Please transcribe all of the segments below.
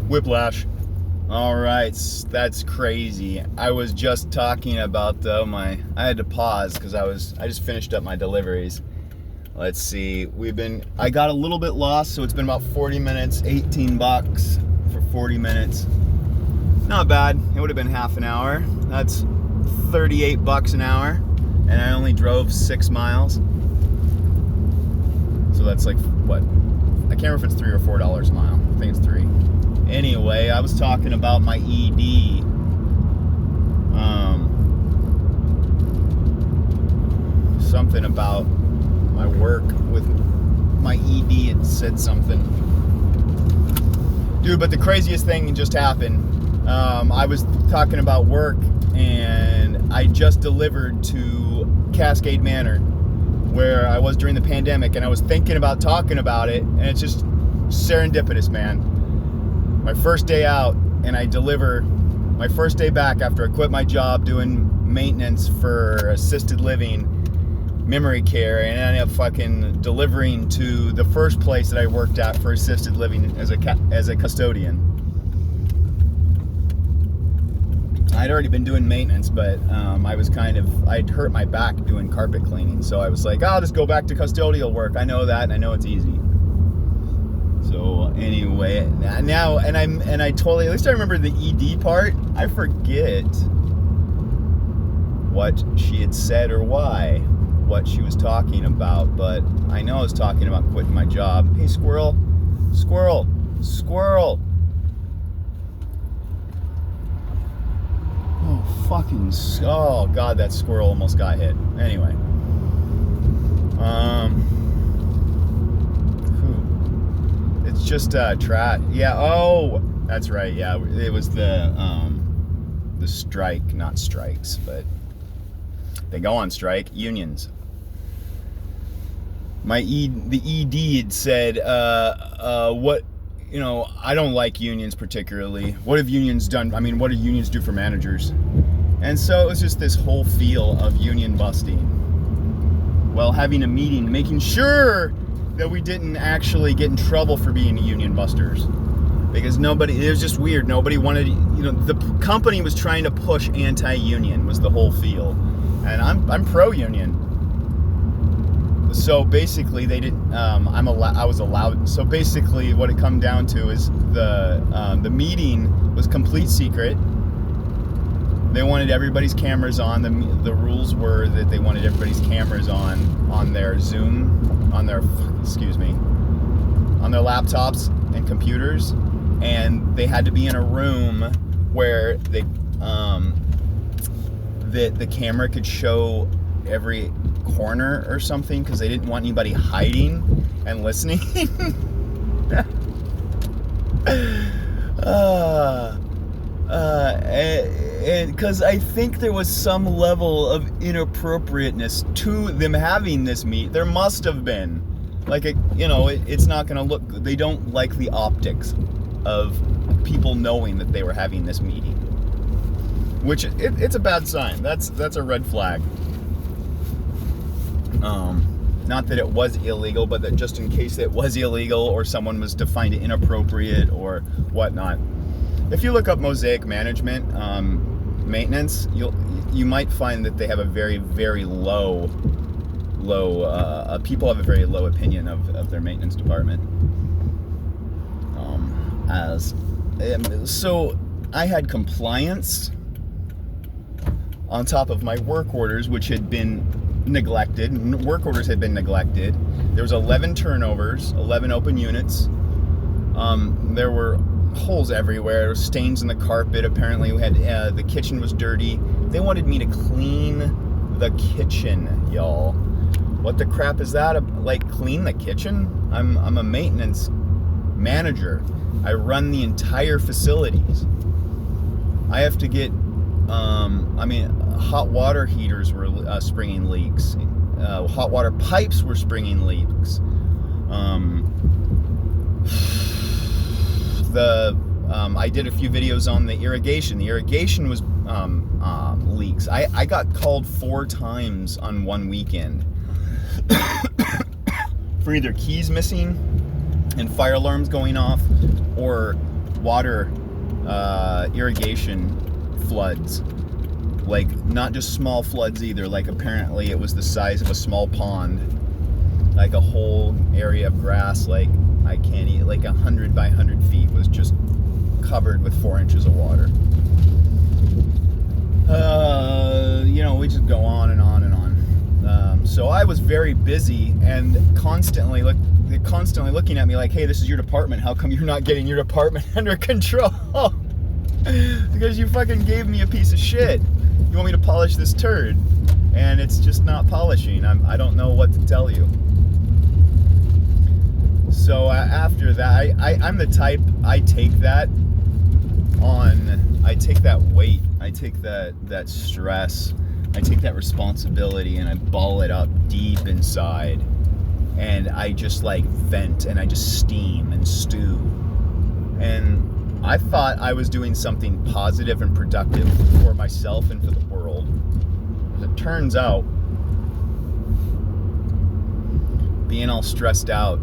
Whiplash. All right, that's crazy. I was just talking about I had to pause because I just finished up my deliveries. Let's see. I got a little bit lost, so it's been about 40 minutes, $18 for 40 minutes. Not bad. It would have been half an hour. That's $38 an hour, and I only drove 6 miles. So that's like what? I can't remember if it's $3 or $4 a mile. I think it's 3. Anyway, I was talking about my ED. Something about my work with my ED. It said something. Dude, but the craziest thing just happened. I was talking about work, and I just delivered to Cascade Manor, where I was during the pandemic, and I was thinking about talking about it, and it's just serendipitous, man. My first day out, and I deliver my first day back after I quit my job doing maintenance for assisted living, memory care, and I ended up fucking delivering to the first place that I worked at for assisted living as a custodian. I'd already been doing maintenance, but I'd hurt my back doing carpet cleaning, so I was like, I'll just go back to custodial work. I know that, and I know it's easy. So anyway, now, and I totally, at least I remember the ED part. I forget what she had said or what she was talking about, but I know I was talking about quitting my job. Hey, squirrel. Oh God, that squirrel almost got hit. Anyway, it's just trash. Yeah. Oh, that's right. Yeah, it was the strike, not strikes, but they go on strike. Unions. The ED had said, what, I don't like unions particularly. What have unions done? I mean, what do unions do for managers? And so it was just this whole feel of union busting. Well, having a meeting, making sure that we didn't actually get in trouble for being union busters. Because it was just weird. Nobody wanted, the company was trying to push anti-union was the whole feel. And I'm pro-union. So basically they didn't, I was allowed, so basically what it come down to is the meeting was complete secret. They wanted everybody's cameras on. The rules were that they wanted everybody's cameras on their Zoom, on their laptops and computers, and they had to be in a room where the camera could show every corner or something, because they didn't want anybody hiding and listening. And because I think there was some level of inappropriateness to them having this meet. There must have been. It's not going to look, they don't like the optics of people knowing that they were having this meeting. Which, it's a bad sign. That's a red flag. Not that it was illegal, but that just in case it was illegal or someone was to find it inappropriate or whatnot. If you look up Mosaic Management maintenance, you might find that they have a very, very low people have a very low opinion of their maintenance department. So I had compliance on top of my work orders, which had been neglected. Work orders had been neglected. There was 11 turnovers, 11 open units. There were holes everywhere. There were stains in the carpet. Apparently we had the kitchen was dirty. They wanted me to clean the kitchen, y'all. What the crap is that? Like, clean the kitchen? I'm a maintenance manager. I run the entire facilities. I have to get hot water heaters were springing leaks. Hot water pipes were springing leaks. I did a few videos on the irrigation. The irrigation was leaks. I got called 4 times on one weekend for either keys missing and fire alarms going off, or water irrigation floods. Like, not just small floods either. Like, apparently it was the size of a small pond. Like a whole area of grass, like 100 by 100 feet was just covered with 4 inches of water. We just go on and on and on. So I was very busy and constantly looking at me like, hey, this is your department. How come you're not getting your department under control? Because you fucking gave me a piece of shit. You want me to polish this turd, and it's just not polishing. I don't know what to tell you. So after that, I'm the type, I take that weight, I take that stress, I take that responsibility, and I ball it up deep inside, and I just like vent, and I just steam and stew. And I thought I was doing something positive and productive for myself and for the world. As it turns out, being all stressed out,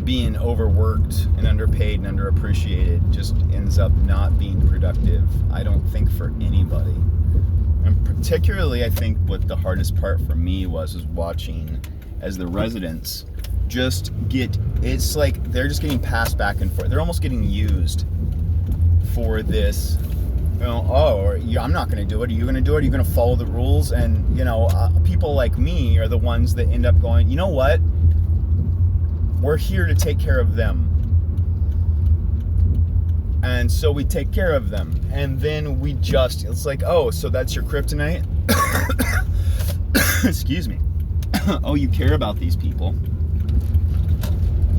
being overworked and underpaid and underappreciated just ends up not being productive, I don't think, for anybody. And particularly, I think what the hardest part for me was watching as the residents just it's like they're just getting passed back and forth. They're almost getting used for this, I'm not going to do it. Are you going to do it? Are you going to follow the rules? And, people like me are the ones that end up going, you know what? We're here to take care of them. And so we take care of them. And then it's like, oh, so that's your kryptonite? Excuse me. Oh, you care about these people.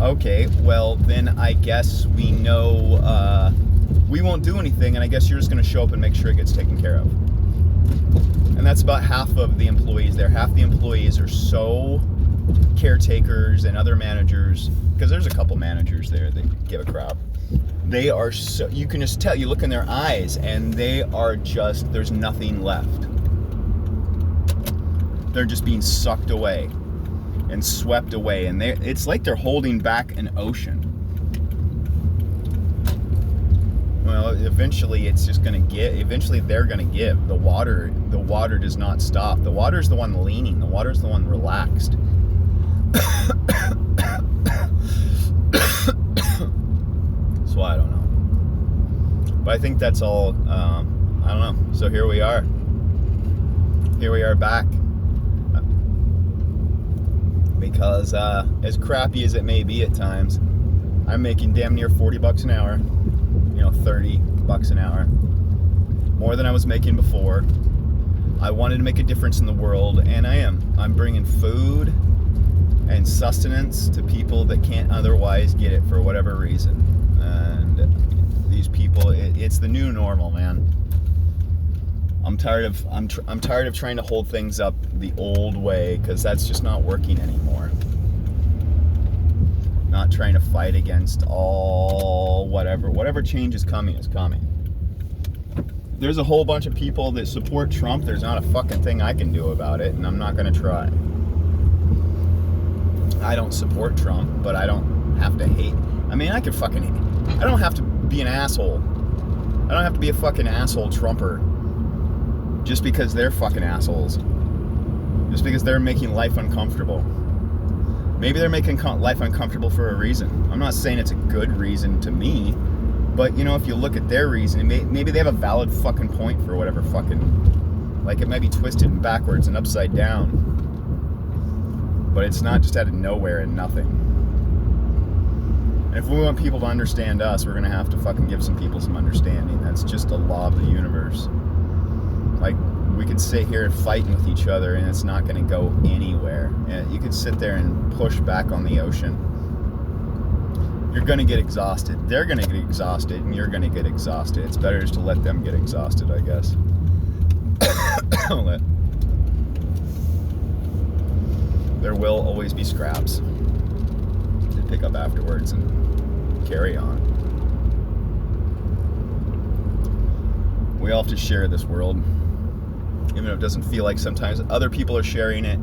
Okay, well, then I guess we know we won't do anything, and I guess you're just going to show up and make sure it gets taken care of. And that's about half of the employees there. Half the employees are so caretakers and other managers, because there's a couple managers there that give a crap. They are so, you can just tell, you look in their eyes, and they are just, there's nothing left. They're just being sucked away and swept away, and it's like they're holding back an ocean. Well, eventually they're gonna give. The water does not stop. The water's the one leaning. The water's the one relaxed. So I don't know. But I think that's all, I don't know. So here we are. Here we are back. Because as crappy as it may be at times, I'm making damn near $40 an hour, $30 an hour, more than I was making before. I wanted to make a difference in the world, and I am. I'm bringing food and sustenance to people that can't otherwise get it for whatever reason. And these people, it's the new normal, man. I'm tired of trying to hold things up the old way, because that's just not working anymore. Not trying to fight against whatever change is coming is coming. There's a whole bunch of people that support Trump. There's not a fucking thing I can do about it, and I'm not going to try. I don't support Trump, but I don't have to hate. I mean, I could fucking hate. I don't have to be an asshole. I don't have to be a fucking asshole Trumper just because they're fucking assholes. Just because they're making life uncomfortable. Maybe they're making life uncomfortable for a reason. I'm not saying it's a good reason to me, but if you look at their reason, maybe they have a valid fucking point for whatever fucking, like, it might be twisted and backwards and upside down, but it's not just out of nowhere and nothing. And if we want people to understand us, we're gonna have to fucking give some people some understanding. That's just a law of the universe. Like, we could sit here and fighting with each other, and it's not going to go anywhere. And you could sit there and push back on the ocean. You're going to get exhausted. They're going to get exhausted, and you're going to get exhausted. It's better just to let them get exhausted, I guess. There will always be scraps to pick up afterwards and carry on. We all have to share this world. Even if it doesn't feel like sometimes other people are sharing it,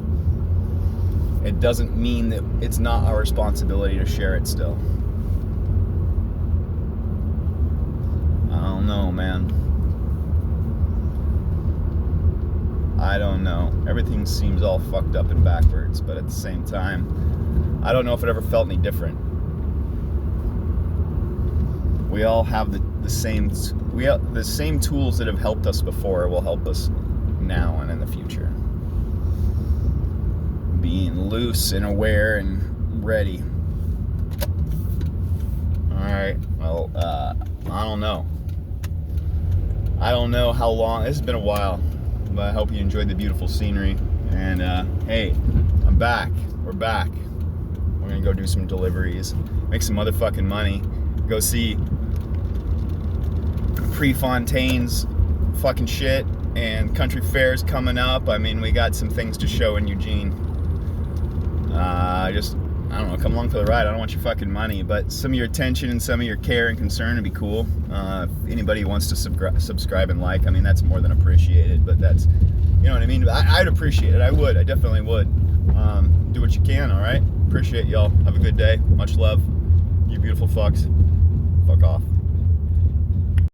it doesn't mean that it's not our responsibility to share it still. don't know, man. I don't know. Everything seems all fucked up and backwards, but at the same time, I don't know if it ever felt any different. We all have the same tools that have helped us before will help us now and in the future. Being loose and aware and ready. Alright, well, I don't know. I don't know how long. This has been a while, but I hope you enjoyed the beautiful scenery. And hey, I'm back. We're back. We're gonna go do some deliveries, make some motherfucking money, go see Prefontaine's fucking shit, and country fairs coming up. I mean, we got some things to show in Eugene. I don't know, come along for the ride. I don't want your fucking money, but some of your attention and some of your care and concern would be cool. If anybody wants to subscribe and like, I mean, that's more than appreciated, but that's, you know what I mean? I'd appreciate it. I definitely would. Do what you can, all right? Appreciate y'all. Have a good day. Much love. You beautiful fucks. Fuck off.